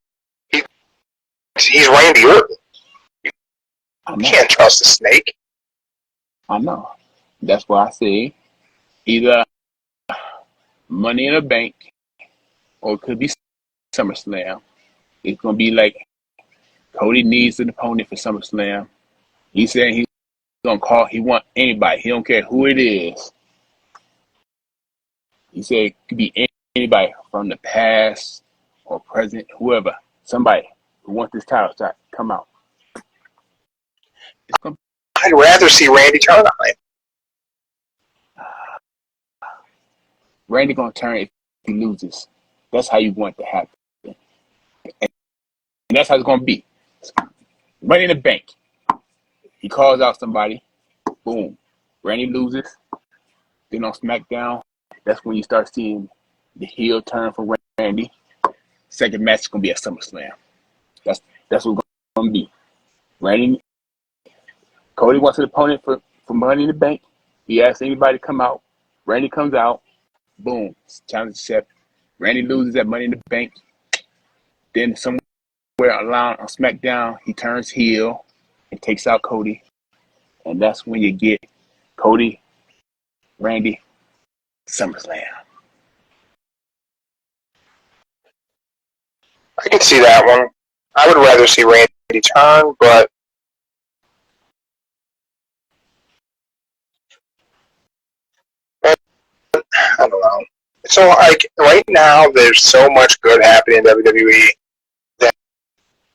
Randy Orton. You can't trust a snake. I know. That's why I say either Money in the Bank or it could be SummerSlam. It's going to be like Cody needs an opponent for SummerSlam. He's saying he's going to call. He want anybody. He don't care who it is. He said it could be anybody from the past or present, whoever. Somebody who wants this title shot, come out. It's going to I'd rather see Randy turn on him. Randy gonna turn if he loses. That's how you want it to happen, and that's how it's gonna be. Money in the bank. He calls out somebody. Boom. Randy loses. Then on SmackDown, that's when you start seeing the heel turn for Randy. Second match is gonna be at SummerSlam. That's what it's gonna be. Randy, Cody wants an opponent for Money in the Bank. He asks anybody to come out. Randy comes out. Boom. Challenge accepted. Randy loses at Money in the Bank. Then somewhere along on SmackDown, he turns heel and takes out Cody. And that's when you get Cody, Randy, SummerSlam. I could see that one. I would rather see Randy turn, but I don't know. So, like, right now, there's so much good happening in WWE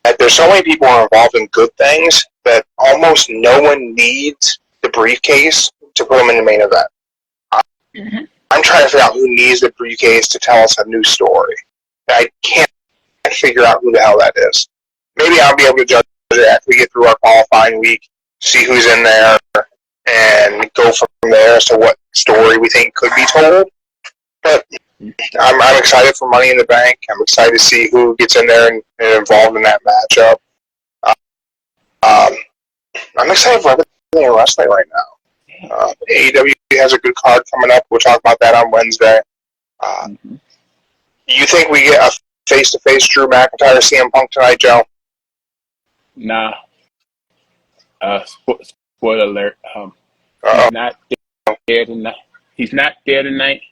that there's so many people who are involved in good things that almost no one needs the briefcase to put them in the main event. Mm-hmm. I'm trying to figure out who needs the briefcase to tell us a new story. I can't figure out who the hell that is. Maybe I'll be able to judge it after we get through our qualifying week, see who's in there, and go from there as to what story we think could be told. But I'm excited for Money in the Bank. I'm excited to see who gets in there and involved in that matchup. I'm excited for everything in wrestling right now. AEW has a good card coming up. We'll talk about that on Wednesday. You think we get a face-to-face Drew McIntyre CM Punk tonight, Joe? Nah. Spoiler alert. He's not there tonight. He's not there tonight,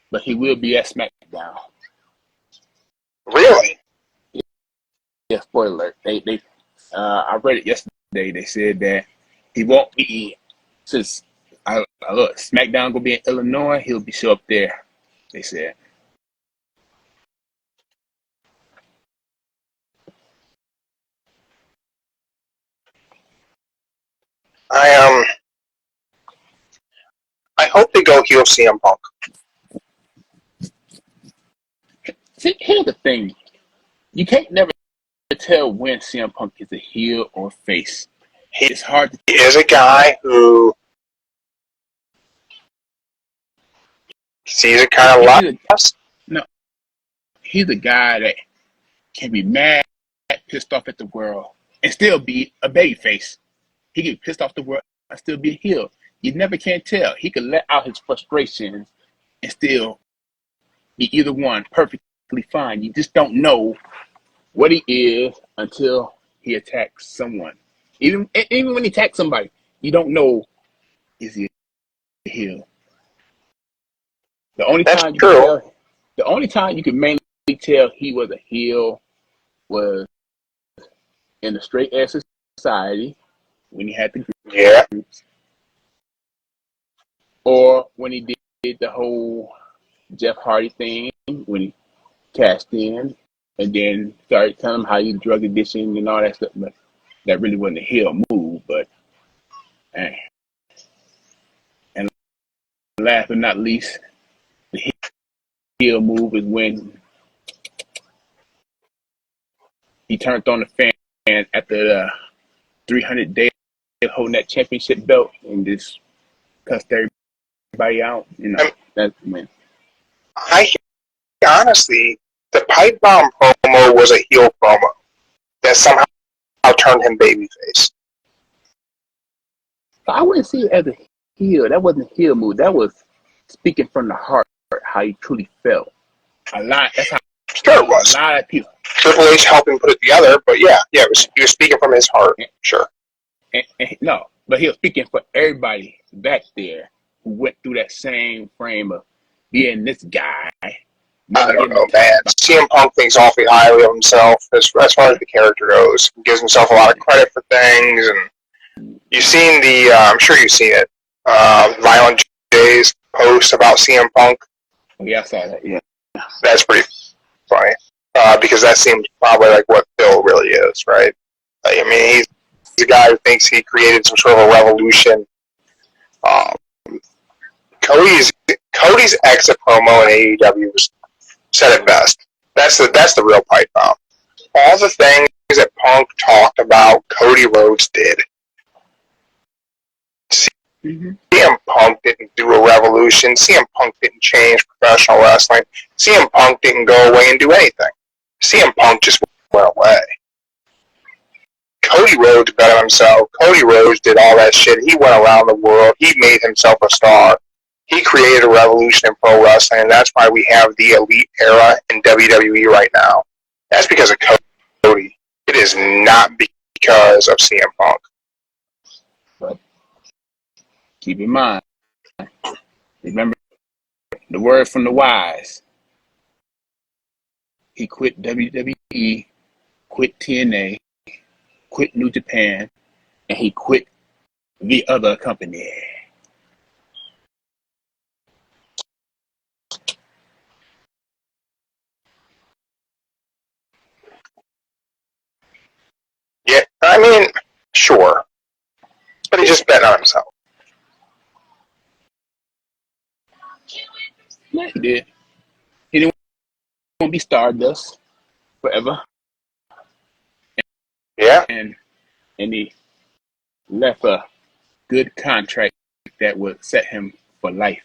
but he will be at SmackDown. Really? Yeah. Spoiler alert. They I read it yesterday. They said that he won't be since I look SmackDown gonna be in Illinois. He'll be show up there. They said. I hope they go heel CM Punk. See, here's the thing. You can't never tell when CM Punk is a heel or face. It's hard to tell. He is a guy who sees it kind of less. No. He's a guy that can be mad, pissed off at the world, and still be a babyface. He can be pissed off the world and still be a heel. You never can tell. He can let out his frustrations and still be either one perfectly fine. You just don't know what he is until he attacks someone. Even when he attacks somebody, you don't know, is he a heel? The only time you can mainly tell he was a heel was in the Straight Edge Society when he had the groups, or when he did the whole Jeff Hardy thing when he cashed in and then started telling him how he drug addiction and all that stuff. But that really wasn't a heel move. But and last but not least, the heel move is when he turned on the fan after the 300 days holding that championship belt and just cussed everybody out. You know, that's when. Honestly, the pipe bomb promo was a heel promo that somehow turned him babyface. I wouldn't see it as a heel. That wasn't a heel move. That was speaking from the heart, how he truly felt. That's how. Sure, it was. A lot of people. Triple H helped him put it together, but yeah, he was speaking from his heart. Sure. No, but he was speaking for everybody back there who went through that same frame of being this guy. I don't know, man. CM Punk thinks awfully highly of himself as far as the character goes. He gives himself a lot of credit for things, and you've seen I'm sure you've seen it, Violent J's post about CM Punk. Yeah, I saw that, yeah. That's pretty funny, because that seems probably like what Phil really is, right? I mean, a guy who thinks he created some sort of a revolution. Um, Cody's exit promo in AEW said it best. That's the real pipe bomb. All the things that Punk talked about, Cody Rhodes did. CM Punk didn't do a revolution. CM Punk didn't change professional wrestling. CM Punk didn't go away and do anything. CM Punk just went away. Cody Rhodes bettered himself. Cody Rhodes did all that shit. He went around the world. He made himself a star. He created a revolution in pro wrestling, and that's why we have the elite era in WWE right now. That's because of Cody. It is not because of CM Punk. But keep in mind, remember the word from the wise. He quit WWE, quit TNA, quit New Japan, and he quit the other company. Yeah, I mean, sure. But he just bet on himself. Yeah, he did. He didn't want to be Stardust forever. Yeah. And he left a good contract that would set him for life.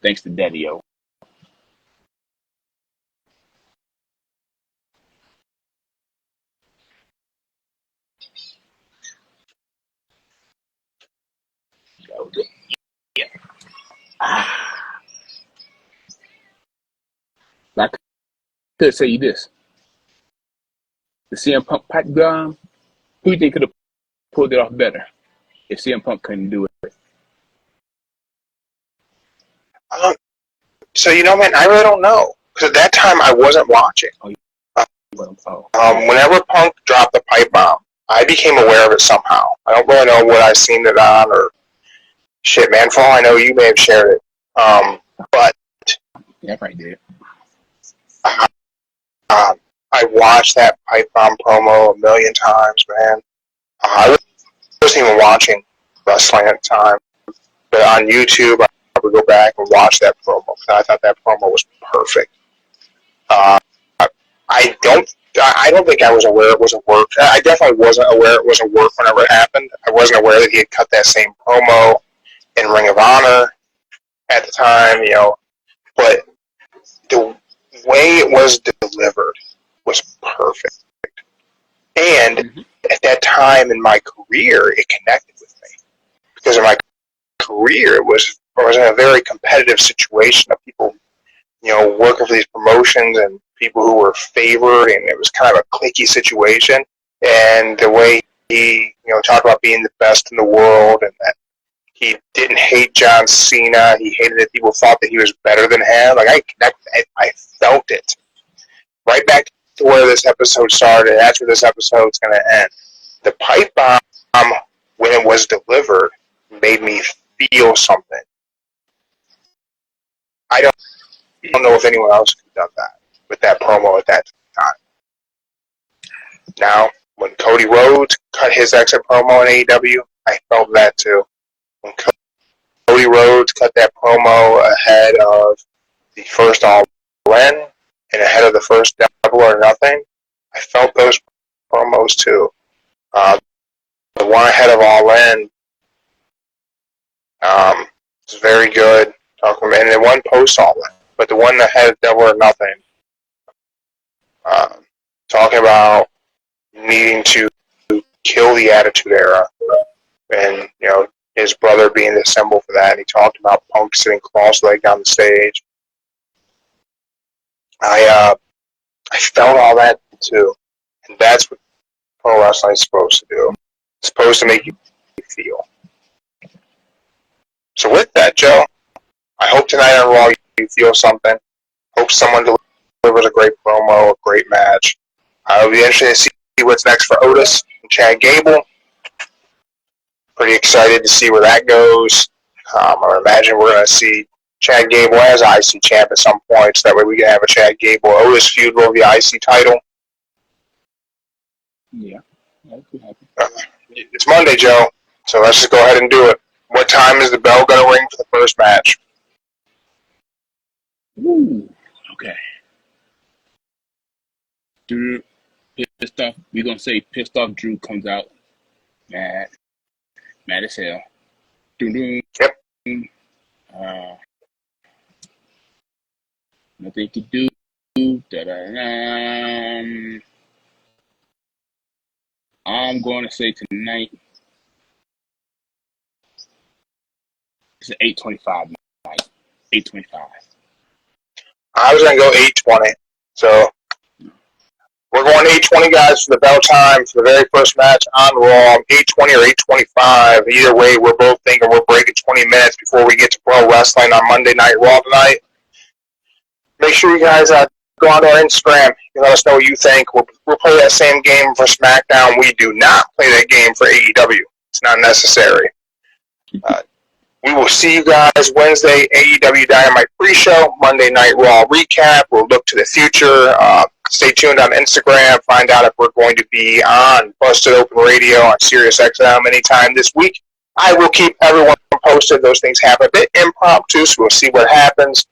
Thanks to Daddy-O. Yeah. I could say you this. The CM Punk pipe bomb, who do you think could have pulled it off better if CM Punk couldn't do it? So, you know, man, I really don't know. Because at that time, I wasn't watching. Whenever Punk dropped the pipe bomb, I became aware of it somehow. I don't really know what I seen it on or shit, man. For all I know, you may have shared it. But yeah, I probably did. I watched that pipe bomb promo a million times, man. I wasn't even watching wrestling at the time, but on YouTube, I would go back and watch that promo because I thought that promo was perfect. I don't think I was aware it was a work. I definitely wasn't aware it was a work whenever it happened. I wasn't aware that he had cut that same promo in Ring of Honor at the time, you know. But the way it was delivered was perfect. And at that time in my career, it connected with me. Because in my career, I was in a very competitive situation of people, you know, working for these promotions and people who were favored, and it was kind of a cliquey situation. And the way he, you know, talked about being the best in the world, and that he didn't hate John Cena, he hated that people thought that he was better than him. Like I felt it. Right back to where this episode started. That's where this episode's going to end. The pipe bomb, when it was delivered, made me feel something. I don't know if anyone else could have done that with that promo at that time. Now, when Cody Rhodes cut his exit promo in AEW, I felt that too. When Cody Rhodes cut that promo ahead of the first All In and ahead of the first Double or Nothing, I felt those promos too. The one ahead of All In was very good. And the one post All In, but the one ahead of Double or Nothing, talking about needing to kill the Attitude Era, and you know his brother being the symbol for that. And he talked about Punk sitting cross-legged on the stage. I felt all that too, and that's what pro wrestling is supposed to do. It's supposed to make you feel. So with that, Joe, I hope tonight on Raw you feel something. Hope someone delivers a great promo, a great match. I'll be interested to see what's next for Otis and Chad Gable. Pretty excited to see where that goes. I imagine we're going to see Chad Gable as IC champ at some point, so that way we can have a Chad Gable Otis feud over the IC title. Yeah, that could happen. It's Monday, Joe. So let's just go ahead and do it. What time is the bell going to ring for the first match? Ooh, okay. Drew, pissed off. We're gonna say pissed off. Drew comes out mad as hell. Yep. Nothing to do. Da-da-da. I'm going to say tonight. It's an 8:25 night. 8:25. I was going to go 8:20. So we're going 8:20, guys, for the bell time for the very first match on Raw. 8:20 or 8:25. Either way, we're both thinking we're breaking 20 minutes before we get to pro wrestling on Monday Night Raw tonight. Make sure you guys go on to our Instagram and let us know what you think. We'll play that same game for SmackDown. We do not play that game for AEW. It's not necessary. We will see you guys Wednesday, AEW Dynamite pre-show, Monday Night Raw recap. We'll look to the future. Stay tuned on Instagram. Find out if we're going to be on Busted Open Radio on SiriusXM anytime this week. I will keep everyone posted. Those things happen a bit impromptu, so we'll see what happens.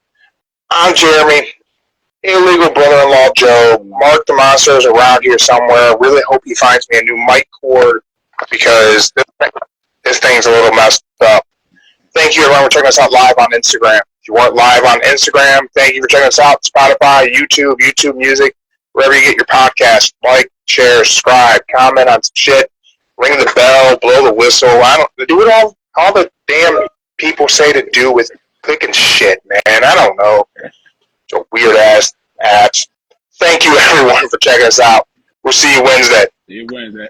I'm Jeremy. Illegal brother-in-law Joe. Mark the Monster is around here somewhere. Really hope he finds me a new mic cord because this thing's a little messed up. Thank you, everyone, for checking us out live on Instagram. If you weren't live on Instagram, thank you for checking us out. Spotify, YouTube Music, wherever you get your podcast. Like, share, subscribe, comment on some shit, ring the bell, blow the whistle. Do it all the damn people say to do with clicking shit, man. I don't know. It's a weird-ass apps. Thank you, everyone, for checking us out. We'll see you Wednesday. See you Wednesday.